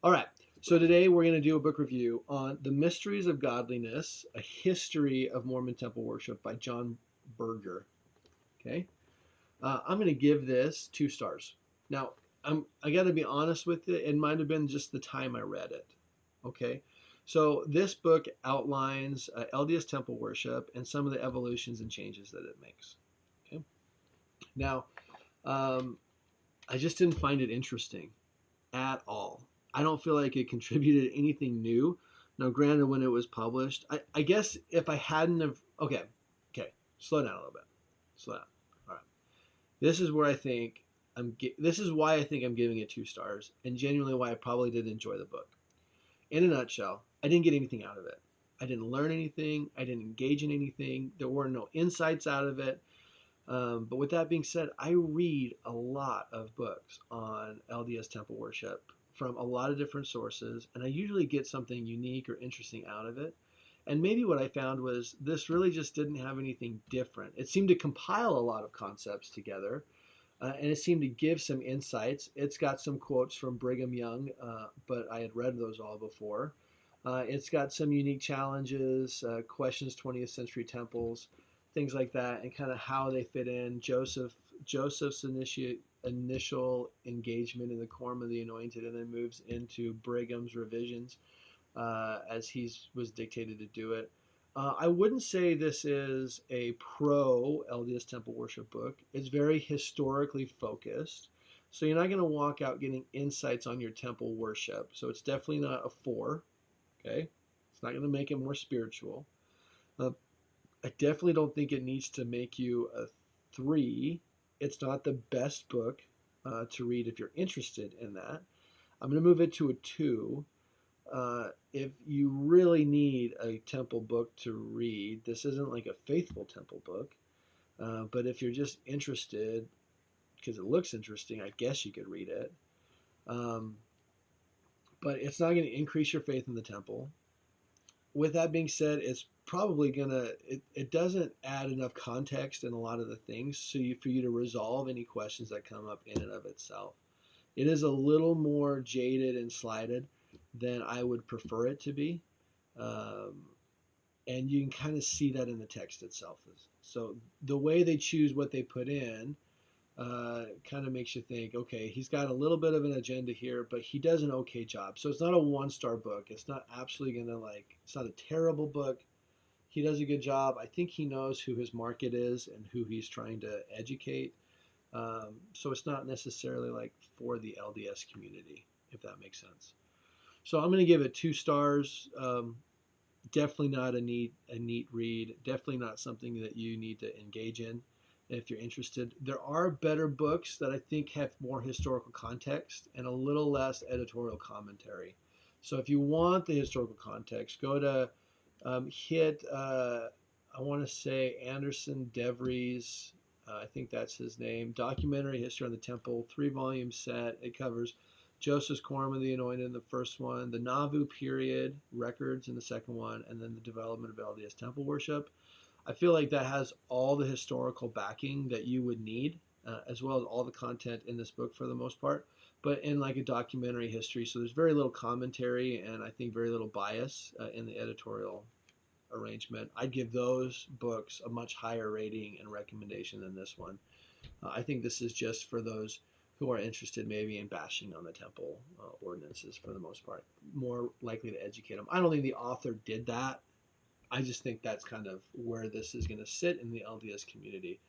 All right. So today we're going to do a book review on The Mysteries of Godliness, A History of Mormon Temple Worship by John Buerger. Okay. I'm going to give this 2 stars. Now, I got to be honest with you. It might have been just the time I read it. Okay. So this book outlines LDS temple worship and some of the evolutions and changes that it makes. Okay. Now, I just didn't find it interesting at all. I don't feel like it contributed anything new. Now, granted, when it was published, I guess if I hadn't have, okay, slow down a little bit, slow down. All right, this is where I think this is why I think I'm giving it 2 stars, and genuinely why I probably did enjoy the book. In a nutshell, I didn't get anything out of it. I didn't learn anything. I didn't engage in anything. There were no insights out of it. But with that being said, I read a lot of books on LDS temple worship from a lot of different sources, and I usually get something unique or interesting out of it. And maybe what I found was this really just didn't have anything different. It seemed to compile a lot of concepts together, and it seemed to give some insights. It's got some quotes from Brigham Young, but I had read those all before. It's got some unique challenges, questions 20th century temples, things like that, and kind of how they fit in. Joseph's initial engagement in the Quorum of the Anointed, and then moves into Brigham's revisions as he was dictated to do it. I wouldn't say this is a pro LDS temple worship book. It's very historically focused. So you're not going to walk out getting insights on your temple worship. So it's definitely not a 4. Okay. It's not going to make it more spiritual. I definitely don't think it needs to make you a 3. It's not the best book to read if you're interested in that. I'm going to move it to a 2. If you really need a temple book to read, this isn't like a faithful temple book. But if you're just interested, because it looks interesting, I guess you could read it. But it's not going to increase your faith in the temple. With that being said, it's probably it doesn't add enough context in a lot of the things for you to resolve any questions that come up in and of itself. It is a little more jaded and slighted than I would prefer it to be. And you can kind of see that in the text itself. So the way they choose what they put in kind of makes you think, okay, he's got a little bit of an agenda here, but he does an okay job. So it's not a 1-star book. It's not absolutely going to it's not a terrible book. He does a good job. I think he knows who his market is and who he's trying to educate. So it's not necessarily for the LDS community, if that makes sense. So I'm going to give it 2 stars. Definitely not a neat read. Definitely not something that you need to engage in if you're interested. There are better books that I think have more historical context and a little less editorial commentary. So if you want the historical context, go to I want to say Anderson Devries, I think that's his name, Documentary History on the Temple, 3-volume set. It covers Joseph's Quorum of the Anointed in the first one, the Nauvoo period records in the second one, and then the development of LDS temple worship. I feel like that has all the historical backing that you would need, as well as all the content in this book for the most part, but in a documentary history. So there's very little commentary and I think very little bias in the editorial arrangement. I'd give those books a much higher rating and recommendation than this one. I think this is just for those who are interested maybe in bashing on the temple ordinances for the most part, more likely to educate them. I don't think the author did that. I just think that's kind of where this is going to sit in the LDS community.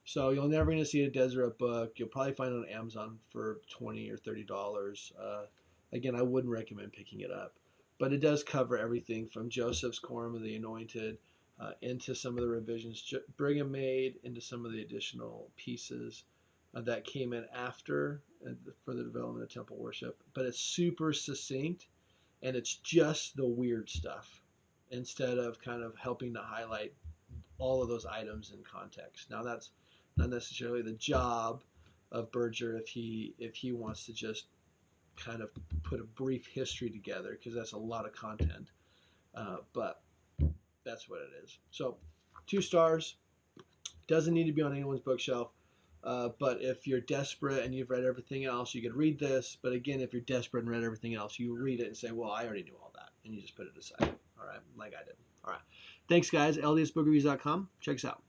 So you're never going to see a Deseret book. You'll probably find it on Amazon for $20 or $30. Again, I wouldn't recommend picking it up. But it does cover everything from Joseph's Quorum of the Anointed into some of the revisions Brigham made, into some of the additional pieces that came in after for the development of temple worship. But it's super succinct, and it's just the weird stuff instead of kind of helping to highlight all of those items in context. Now, that's not necessarily the job of Buerger if he wants to just kind of put a brief history together, because that's a lot of content, but that's what it is. So 2 stars. Doesn't need to be on anyone's bookshelf. But if you're desperate and you've read everything else, you could read this. But again, if you're desperate and read everything else, you read it and say, well, I already knew all that. And you just put it aside. All right, like I did. All right. Thanks, guys. LDSBookReviews.com. Check us out.